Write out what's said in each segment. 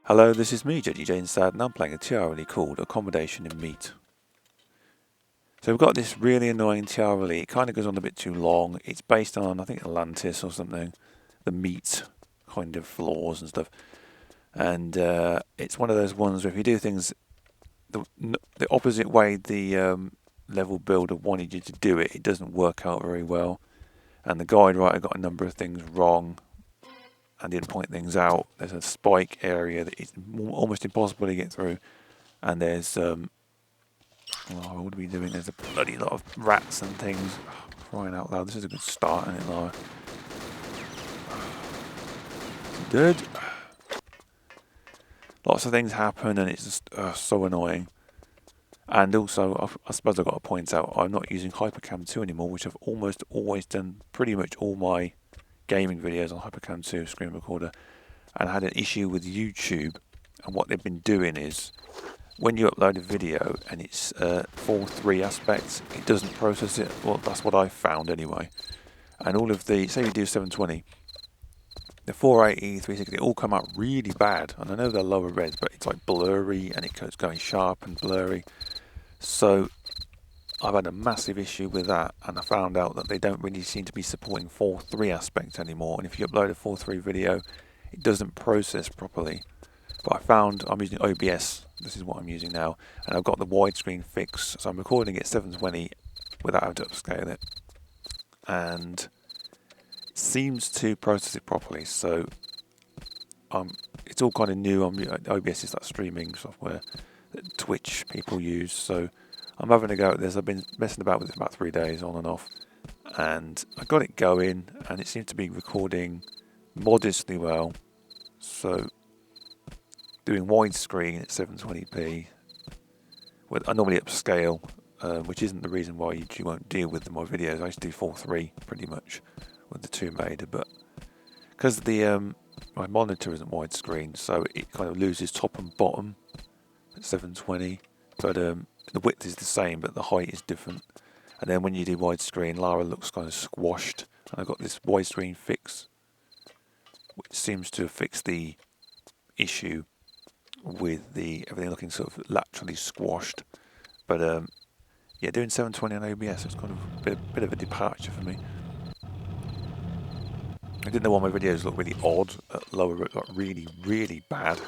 Hello, this is me, JJ Inside, and I'm playing a TRLE called Accommodation in Meat. So we've got this really annoying TRLE. It kind of goes on a bit too long. It's based on, I think, Atlantis or something. The meat kind of floors and stuff. And it's one of those ones where if you do things the opposite way the level builder wanted you to do it, it doesn't work out very well. And the guide writer got a number of things wrong and didn't point things out. There's a spike area that is almost impossible to get through, and there's what are we doing? There's a bloody lot of rats and things. Crying out loud! This is a good start, isn't it, Lara? Good. Lots of things happen, and it's just so annoying. And also, I suppose I've got to point out, I'm not using Hypercam 2 anymore, which I've almost always done pretty much all my gaming videos on Hypercam 2 screen recorder, and I had an issue with YouTube. And what they've been doing is, when you upload a video and it's 4:3 aspects, it doesn't process it. Well, that's what I found anyway. And all of the, say you do 720, the 480, 360, they all come out really bad. And I know they're lower res, but it's like blurry, and it's going sharp and blurry. So I've had a massive issue with that, and I found out that they don't really seem to be supporting 4:3 aspect anymore. And if you upload a 4:3 video, it doesn't process properly. But I found I'm using OBS. This is what I'm using now, and I've got the widescreen fix, so I'm recording at 720 without having to upscale it, and it seems to process it properly. So it's all kind of new. OBS is that streaming software that Twitch people use, so I'm having a go at this. I've been messing about with it for about 3 days on and off, and I got it going, and it seems to be recording modestly well. So doing widescreen at 720p, I normally upscale, which isn't the reason why you won't deal with my videos. I used to do 4:3 pretty much with the Tomb Raider, but because my monitor isn't widescreen, so it kind of loses top and bottom at 720. But the width is the same, but the height is different. And then when you do widescreen, Lara looks kind of squashed. And I've got this widescreen fix, which seems to fix the issue with everything looking sort of laterally squashed. But yeah, doing 720 on OBS is kind of a bit of a departure for me. I didn't know why my videos look really odd at lower, like really bad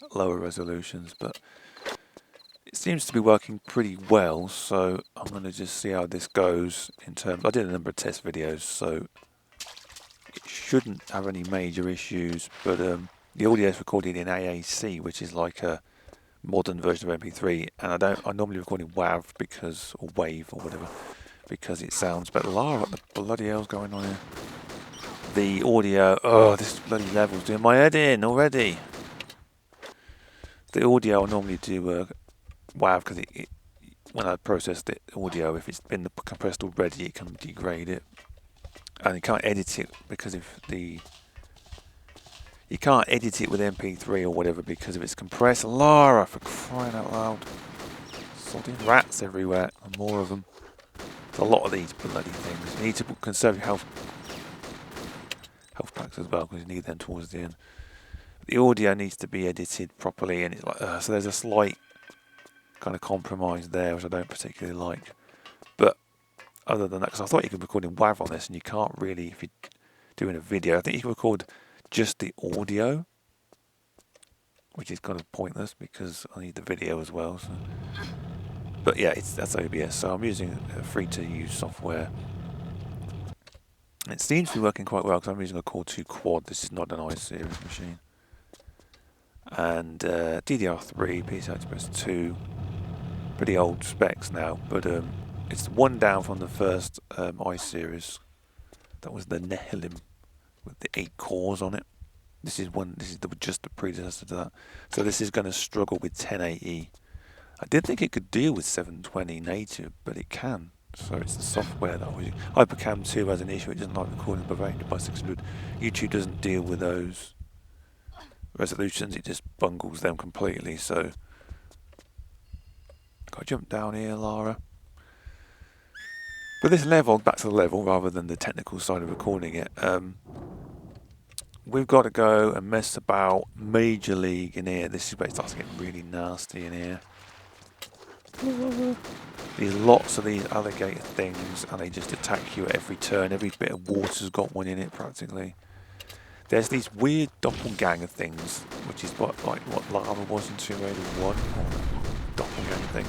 at lower resolutions, but it seems to be working pretty well. So I'm going to just see how this goes in terms. I did a number of test videos, so it shouldn't have any major issues. But the audio is recorded in AAC, which is like a modern version of MP3, and I normally record in WAV or Wave or whatever, because it sounds better. Lara, what the bloody hell's going on here? The audio, this bloody level's doing my head in already. The audio I normally do WAV, because when I process the audio, if it's been compressed already, it can degrade it, and you can't edit it because you can't edit it with MP3 or whatever because if it's compressed. Lara, for crying out loud! Sodding rats everywhere, and more of them. There's a lot of these bloody things. You need to conserve your health packs as well, because you need them towards the end. The audio needs to be edited properly, and it's like so there's a slight kind of compromise there, which I don't particularly like. But other than that, because I thought you could record in WAV on this, and you can't really if you're doing a video. I think you can record just the audio, which is kind of pointless because I need the video as well. So. But yeah, that's OBS, so I'm using a free-to-use software. It seems to be working quite well because I'm using a Core 2 Quad. This is not an i-series machine. And DDR3, PCI Express 2, pretty old specs now, but it's one down from the first i-series. That was the Nehilim with the 8 cores on it. This is just the predecessor to that. So this is going to struggle with 1080. I did think it could deal with 720 native, but it can. So it's the software that I was using. Hypercam 2 has an issue. It doesn't like recording above 800 by 600. YouTube doesn't deal with those resolutions. It just bungles them completely. So got to jump down here, Lara. But this level, back to the level rather than the technical side of recording it. we've got to go and mess about Major League in here. This is where it starts getting really nasty in here. There's lots of these alligator things, and they just attack you at every turn. Every bit of water's got one in it, practically. There's these weird doppelganger things, which is what lava was in Tomb Raider 1, or doppelganger thing.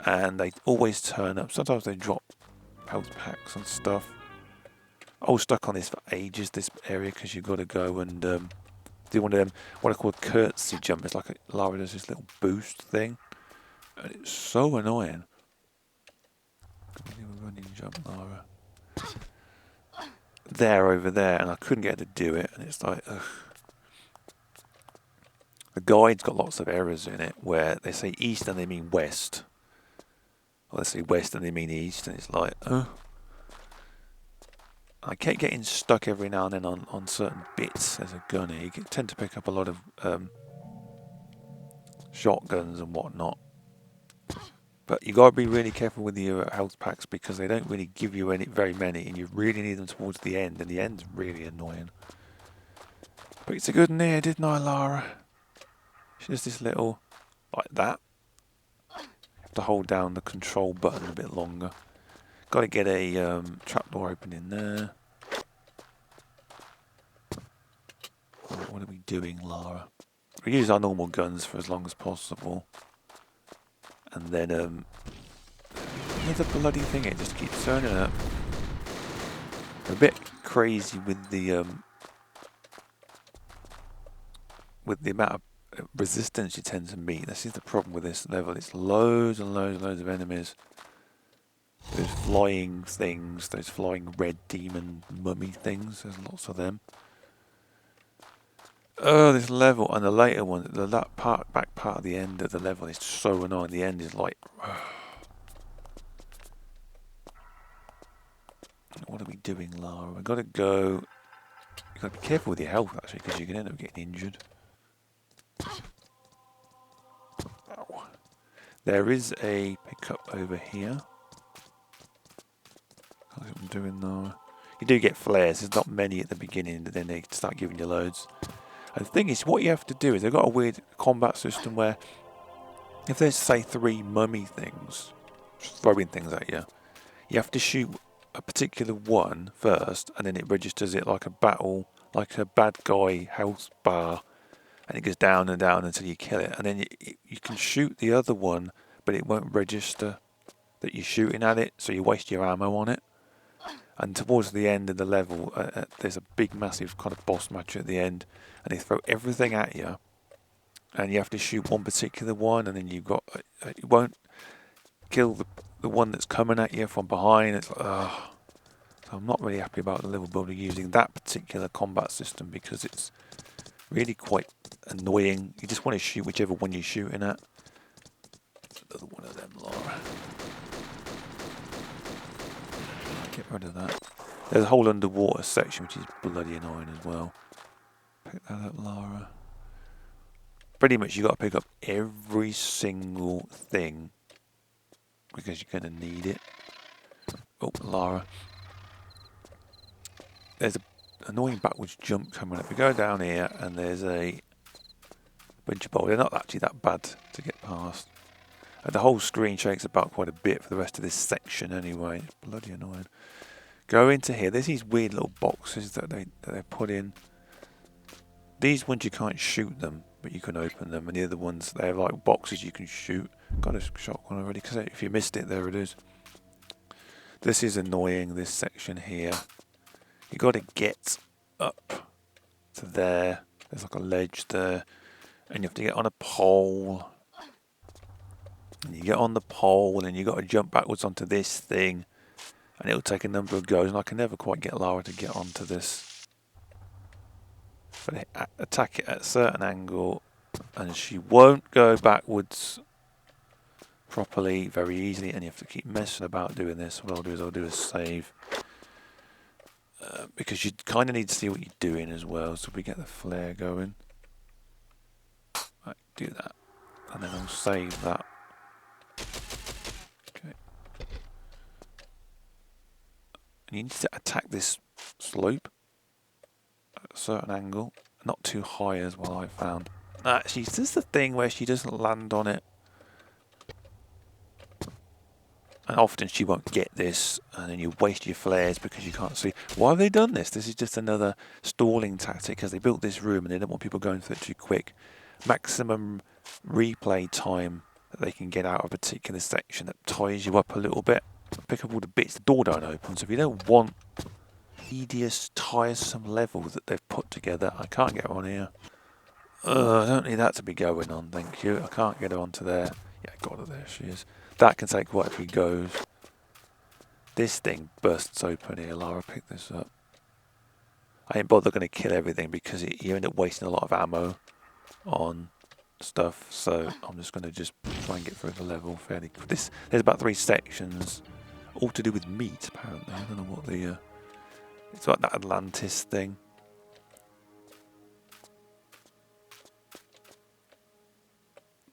And they always turn up. Sometimes they drop health packs and stuff. I was stuck on this for ages, this area, because you've got to go and do one of them, what I call a curtsy jump. It's like Lara does this little boost thing. And it's so annoying. Running jump, Lara. There, over there, and I couldn't get her to do it, and it's like, ugh. The guide's got lots of errors in it, where they say east and they mean west. Or they say west and they mean east, and it's like, I kept getting stuck every now and then on certain bits as a gunner. You tend to pick up a lot of shotguns and whatnot. But you got to be really careful with your health packs, because they don't really give you very many, and you really need them towards the end, and the end's really annoying. But it's a good near, didn't I, Lara? Just this little, like that. You have to hold down the control button a bit longer. Got to get a trapdoor open in there. What are we doing, Lara? We use our normal guns for as long as possible. And then, another bloody thing, it just keeps turning up. A bit crazy with the amount of resistance you tend to meet. This is the problem with this level. It's loads and loads and loads of enemies. Those flying things, those flying red demon mummy things, there's lots of them. Oh, this level, and the later one, that back part of the end of the level is so annoying. The end is like, what are we doing, Lara? We've got to go. You've got to be careful with your health, actually, because you can end up getting injured. Ow. There is a pickup over here. That's what I'm doing now. You do get flares. There's not many at the beginning, but then they start giving you loads. And the thing is, what you have to do is they've got a weird combat system where if there's, say, 3 mummy things throwing things at you, you have to shoot a particular one first, and then it registers it like a battle, like a bad guy health bar, and it goes down and down until you kill it. And then you can shoot the other one, but it won't register that you're shooting at it, so you waste your ammo on it. And towards the end of the level, there's a big, massive kind of boss match at the end, and they throw everything at you, and you have to shoot one particular one, and then you've got you won't kill the one that's coming at you from behind. It's like, ugh. So I'm not really happy about the level builder using that particular combat system, because it's really quite annoying. You just want to shoot whichever one you're shooting at. Another one of them, Lara. Get rid of that. There's a whole underwater section which is bloody annoying as well. Pick that up, Lara. Pretty much you got to pick up every single thing, because you're going to need it. Oh, Lara. There's an annoying backwards jump coming up. We go down here and there's a bunch of boulders. They're not actually that bad to get past. And the whole screen shakes about quite a bit for the rest of this section anyway. It's bloody annoying. Go into here. There's these weird little boxes that they put in. These ones you can't shoot them, but you can open them. And the other ones, they have like boxes you can shoot. Got a shotgun already, because if you missed it, there it is. This is annoying, this section here. You got to get up to there. There's like a ledge there. And you have to get on a pole. And you get on the pole, and you got to jump backwards onto this thing. And it'll take a number of goes, and I can never quite get Lara to get onto this. But I attack it at a certain angle, and she won't go backwards properly very easily, and you have to keep messing about doing this. What I'll do is save. Because you kind of need to see what you're doing as well, so we get the flare going. Right, do that. And then I'll save that. Okay. And you need to attack this slope at certain angle. Not too high as well, I found. Actually, this is the thing where she doesn't land on it. And often she won't get this, and then you waste your flares because you can't see. Why have they done this? This is just another stalling tactic, because they built this room and they don't want people going through it too quick. Maximum replay time that they can get out of a particular section that ties you up a little bit. Pick up all the bits. The door don't open, so if you don't want tedious, tiresome level that they've put together, I can't get on here. I don't need that to be going on, thank you. I can't get her onto there. Yeah, got her, there she is. That can take quite a few goes. This thing bursts open here. Lara, pick this up. I ain't bothered going to kill everything because you end up wasting a lot of ammo on stuff. So I'm just going to try and get through the level fairly quick. There's about 3 sections, all to do with meat apparently. I don't know what the... it's like that Atlantis thing.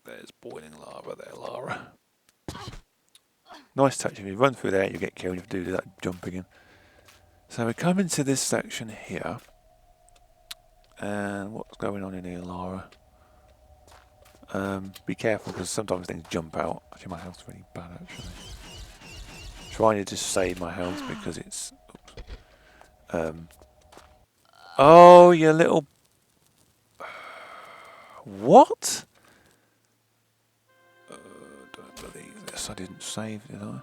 There's boiling lava there, Lara. Nice touch. If you run through there, you get killed. You have to do that jump again. So we come into this section here. And what's going on in here, Lara? Be careful because sometimes things jump out. Actually, my health's really bad, actually. Trying to just save my health because it's... oh, you little... What? Don't believe this. I didn't save, did I?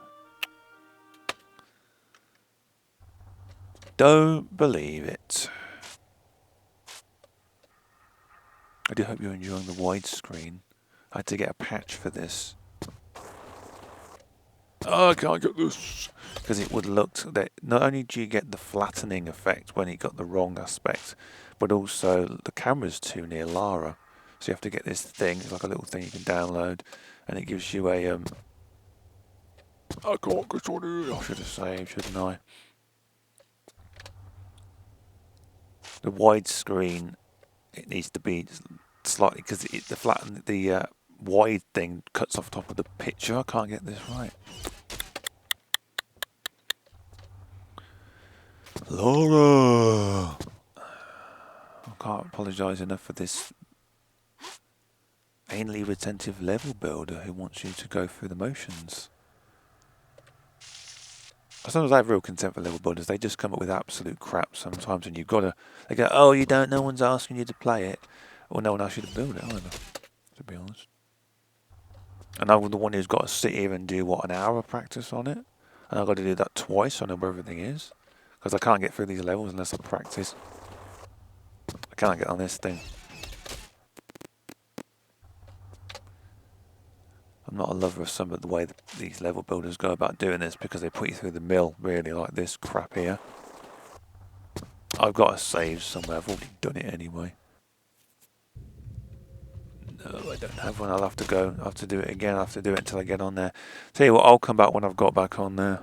Don't believe it. I do hope you're enjoying the widescreen. I had to get a patch for this. Oh, I can't get this. Because it would look that not only do you get the flattening effect when you got the wrong aspect, but also the camera's too near Lara. So you have to get this thing. It's like a little thing you can download, and it gives you a I can't get on here. I should have saved, shouldn't I? The widescreen, it needs to be slightly because the wide thing cuts off top of the picture. I can't get this right. Laura, I can't apologise enough for this anally retentive level builder who wants you to go through the motions. Sometimes I have real contempt for level builders. They just come up with absolute crap sometimes, and you've got to... They go, oh, you don't, no one's asking you to play it. Or no one asked you to build it either, to be honest. And I'm the one who's got to sit here and do, what, an hour of practice on it? And I've got to do that twice, so I know where everything is. Because I can't get through these levels unless I practice. I can't get on this thing. I'm not a lover of some of the way that these level builders go about doing this because they put you through the mill, really, like this crap here. I've got a save somewhere. I've already done it anyway. No, I don't have one. I'll have to go. I'll have to do it again. I'll have to do it until I get on there. Tell you what, I'll come back when I've got back on there.